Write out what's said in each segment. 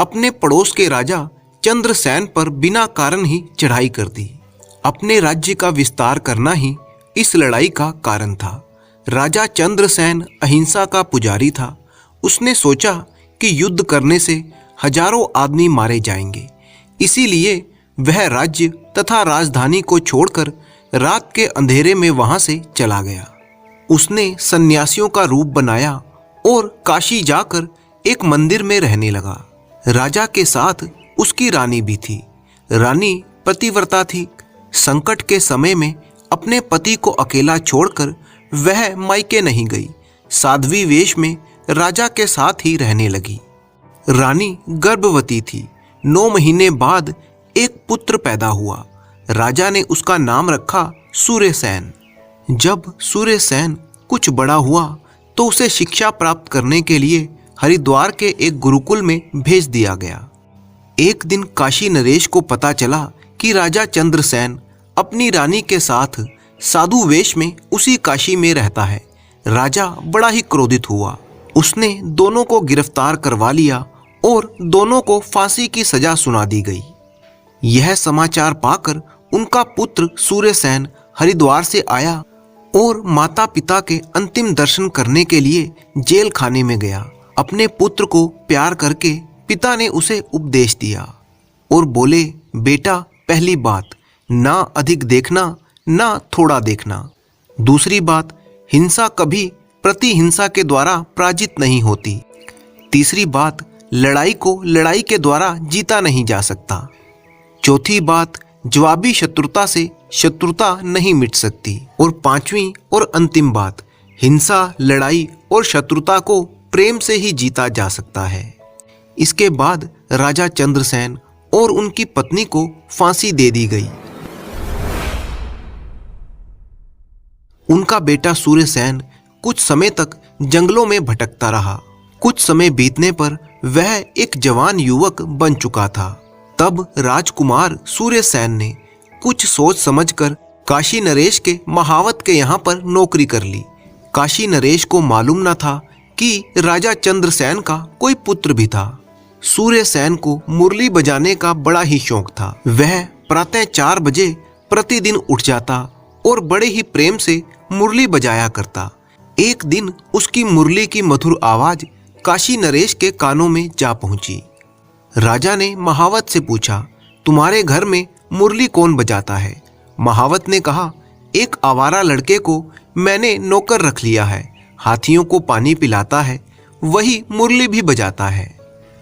अपने पड़ोस के राजा चंद्रसेन पर बिना कारण ही चढ़ाई कर दी। अपने राज्य का विस्तार करना ही इस लड़ाई का कारण था। राजा चंद्रसेन अहिंसा का पुजारी था। उसने सोचा कि युद्ध करने से हजारों आदमी मारे जाएंगे, इसीलिए वह राज्य तथा राजधानी को छोड़कर रात के अंधेरे में वहां से चला गया। उसने सन्यासियों का रूप बनाया और काशी जाकर एक मंदिर में रहने लगा। राजा के साथ उसकी रानी भी थी। रानी पतिव्रता थी। संकट के समय में अपने पति को अकेला छोड़कर वह मायके नहीं गई। साध्वी वेश में राजा के साथ ही रहने लगी। रानी गर्भवती थी। 9 महीने बाद एक पुत्र पैदा हुआ। राजा ने उसका नाम रखा सूर्यसेन। जब सूर्यसेन कुछ बड़ा हुआ तो उसे शिक्षा प्राप्त करने के लिए हरिद्वार के एक गुरुकुल में भेज दिया गया। एक दिन काशी नरेश को पता चला कि राजा चंद्रसेन अपनी रानी के साथ साधु वेश में उसी काशी में रहता है। राजा बड़ा ही क्रोधित हुआ। उसने दोनों को गिरफ्तार करवा लिया और दोनों को फांसी की सजा सुना दी गई। यह समाचार पाकर उनका पुत्र सूर्यसेन हरिद्वार से आया और माता पिता के अंतिम दर्शन करने के लिए जेल खाने में गया। अपने पुत्र को प्यार करके पिता ने उसे उपदेश दिया और बोले, बेटा, पहली बात, ना अधिक देखना ना थोड़ा देखना। दूसरी बात, हिंसा कभी प्रतिहिंसा के द्वारा पराजित नहीं होती। तीसरी बात, लड़ाई को लड़ाई के द्वारा जीता नहीं जा सकता। चौथी बात, जवाबी शत्रुता से शत्रुता नहीं मिट सकती। और पांचवी और अंतिम बात, हिंसा, लड़ाई और शत्रुता को प्रेम से ही जीता जा सकता है। इसके बाद राजा चंद्रसेन और उनकी पत्नी को फांसी दे दी गई। उनका बेटा सूर्यसेन कुछ समय तक जंगलों में भटकता रहा। कुछ समय बीतने पर वह एक जवान युवक बन चुका था। तब राजकुमार सूर्यसेन ने कुछ सोच समझकर काशी नरेश के महावत के यहाँ पर नौकरी कर ली। काशी नरेश को मालूम न था कि राजा चंद्रसेन का कोई पुत्र भी था। सूर्यसेन को मुरली बजाने का बड़ा ही शौक था। वह प्रातः 4 बजे प्रतिदिन उठ जाता और बड़े ही प्रेम से मुरली बजाया करता। एक दिन उसकी मुरली की मधुर आवाज काशी नरेश के कानों में जा पहुंची। राजा ने महावत से पूछा, तुम्हारे घर में मुरली कौन बजाता है? महावत ने कहा, एक आवारा लड़के को मैंने नौकर रख लिया है। हाथियों को पानी पिलाता है, वही मुरली भी बजाता है।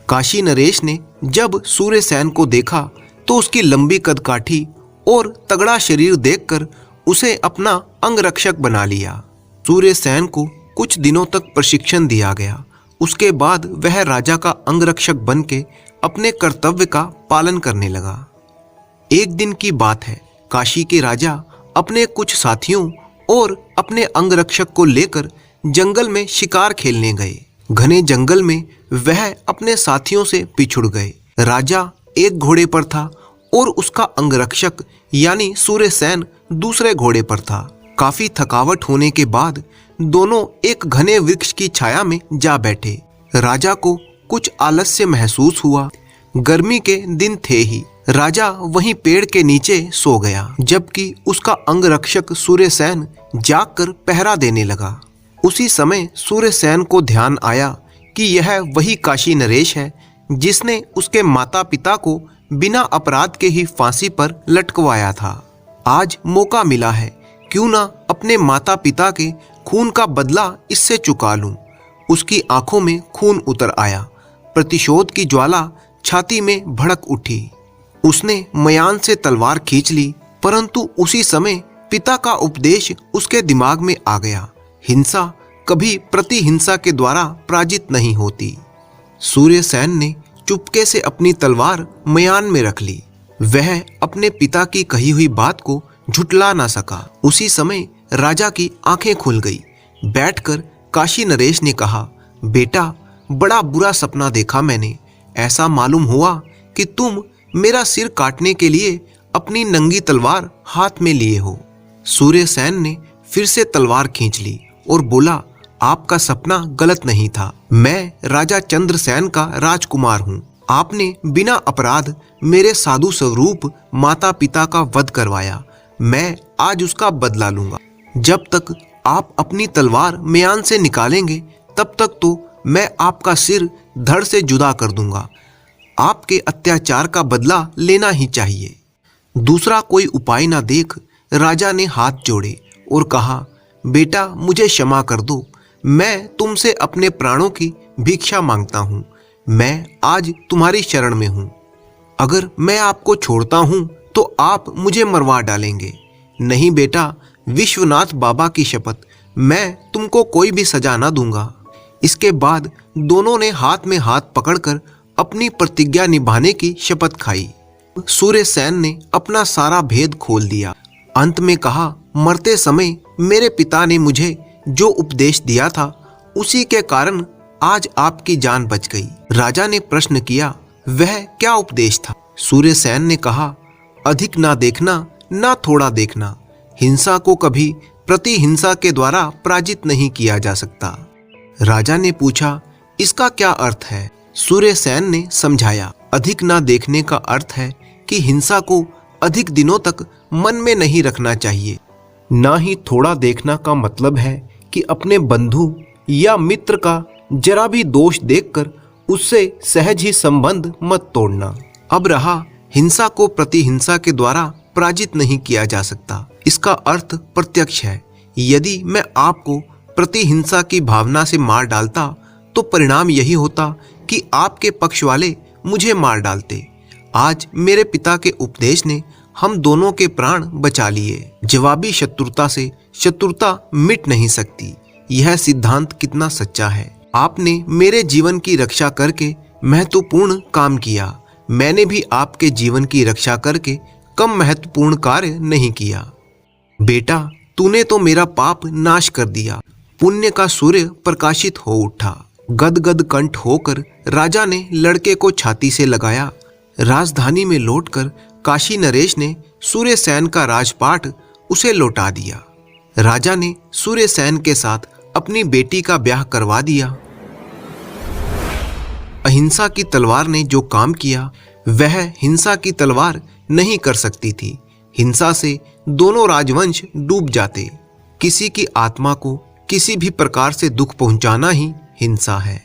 काशी नरेश ने जब सूर्यसेन को देखा तो उसकी लंबी कदकाठी और तगड़ा शरीर देखकर उसे अपना अंगरक्षक बना लिया। सूर्यसेन को कुछ दिनों तक प्रशिक्षण दिया गया। उसके बाद वह राजा का अंगरक्षक बन के अपने कर्तव्य का पालन करने लगा। एक दिन की बात है, काशी के राजा अपने कुछ साथियों और अपने अंगरक्षक को लेकर जंगल में शिकार खेलने गए। घने जंगल में वह अपने साथियों से पिछुड़ गए। राजा एक घोड़े पर था और उसका अंगरक्षक यानी सूर्यसेन दूसरे घोड़े पर था। काफी थकावट होने के बाद दोनों एक घने वृक्ष की छाया में जा बैठे। राजा को कुछ आलस्य महसूस हुआ। गर्मी के दिन थे ही। राजा वहीं पेड़ के नीचे सो गया, जबकि उसका अंगरक्षक सूर्यसेन जागकर पहरा देने लगा। उसी समय सूर्यसेन को ध्यान आया कि यह वही काशी नरेश है जिसने उसके माता पिता को बिना अपराध के ही फांसी पर लटकवाया था। आज मौका मिला है, क्यों ना अपने माता पिता के खून का बदला इससे चुका लूं। उसकी आंखों में खून उतर आया। प्रतिशोध की ज्वाला छाती में भड़क उठी। उसने मयान से तलवार खींच ली, परंतु उसी समय पिता का उपदेश उसके दिमाग में आ गया। हिंसा कभी प्रतिहिंसा के द्वारा पराजित नहीं होती। सूर्यसेन ने चुपके से अपनी तलवार मयान में रख ली। वह अपने पिता की कही हुई बात को झुटला ना सका। उसी समय राजा की आंखें खुल गई। बैठकर काशी नरेश ने कहा, बेटा, बड़ा बुरा सपना देखा मैंने। ऐसा मालूम हुआ कि तुम मेरा सिर काटने के लिए अपनी नंगी तलवार हाथ में लिए हो। सूर्यसेन ने फिर से तलवार खींच ली और बोला, आपका सपना गलत नहीं था। मैं राजा चंद्रसेन का राजकुमार हूँ। आपने बिना अपराध मेरे साधु स्वरूप माता पिता का वध करवाया। मैं आज उसका बदला लूंगा। जब तक आप अपनी तलवार म्यान से निकालेंगे तब तक तो मैं आपका सिर धड़ से जुदा कर दूंगा। आपके अत्याचार का बदला लेना ही चाहिए। दूसरा कोई उपाय ना देख राजा ने हाथ जोड़े और कहा, बेटा मुझे क्षमा कर दो। मैं तुमसे अपने प्राणों की भिक्षा मांगता हूँ। मैं आज तुम्हारी शरण में हूँ। अगर मैं आपको छोड़ता हूँ तो आप मुझे मरवा डालेंगे। नहीं बेटा, विश्वनाथ बाबा की शपथ, मैं तुमको कोई भी सजा ना दूंगा। इसके बाद दोनों ने हाथ में हाथ पकड़कर अपनी प्रतिज्ञा निभाने की शपथ खाई। सूर्यसेन ने अपना सारा भेद खोल दिया। अंत में कहा, मरते समय मेरे पिता ने मुझे जो उपदेश दिया था उसी के कारण आज आपकी जान बच गई। राजा ने प्रश्न किया, वह क्या उपदेश था? सूर्यसेन ने कहा, अधिक ना देखना, ना थोड़ा देखना। हिंसा को कभी प्रतिहिंसा के द्वारा पराजित नहीं किया जा सकता। राजा ने पूछा, इसका क्या अर्थ है? सूर्यसेन ने समझाया, अधिक ना देखने का अर्थ है कि हिंसा को अधिक दिनों तक मन में नहीं रखना चाहिए। ना ही थोड़ा देखना का मतलब है कि अपने बंधु या मित्र का जरा भी दोष देखकर उससे सहज ही संबंध मत तोड़ना। अब रहा, हिंसा को प्रतिहिंसा के द्वारा पराजित नहीं किया जा सकता। इसका अर्थ प्रत्यक्ष है। यदि मैं आपको प्रतिहिंसा की भावना से मार डालता तो परिणाम यही होता कि आपके पक्ष वाले मुझे मार डालते। आज मेरे पिता के उपदेश ने हम दोनों के प्राण बचा लिए। जवाबी शत्रुता से शत्रुता मिट नहीं सकती। यह सिद्धांत कितना सच्चा है। आपने मेरे जीवन की रक्षा करके महत्वपूर्ण काम किया। मैंने भी आपके जीवन की रक्षा करके कम महत्वपूर्ण कार्य नहीं किया। बेटा, तूने तो मेरा पाप नाश कर दिया। पुण्य का सूर्य प्रकाशित हो उठा। गदगद कंठ होकर राजा ने लड़के को छाती से लगाया। राजधानी में लौटकर काशी नरेश ने सूर्यसेन का राजपाट उसे लौटा दिया। राजा ने सूर्यसेन के साथ अपनी बेटी का ब्याह करवा दिया। अहिंसा की तलवार ने जो काम किया वह हिंसा की तलवार नहीं कर सकती थी। हिंसा से दोनों राजवंश डूब जाते। किसी की आत्मा को किसी भी प्रकार से दुख पहुंचाना ही हिंसा है।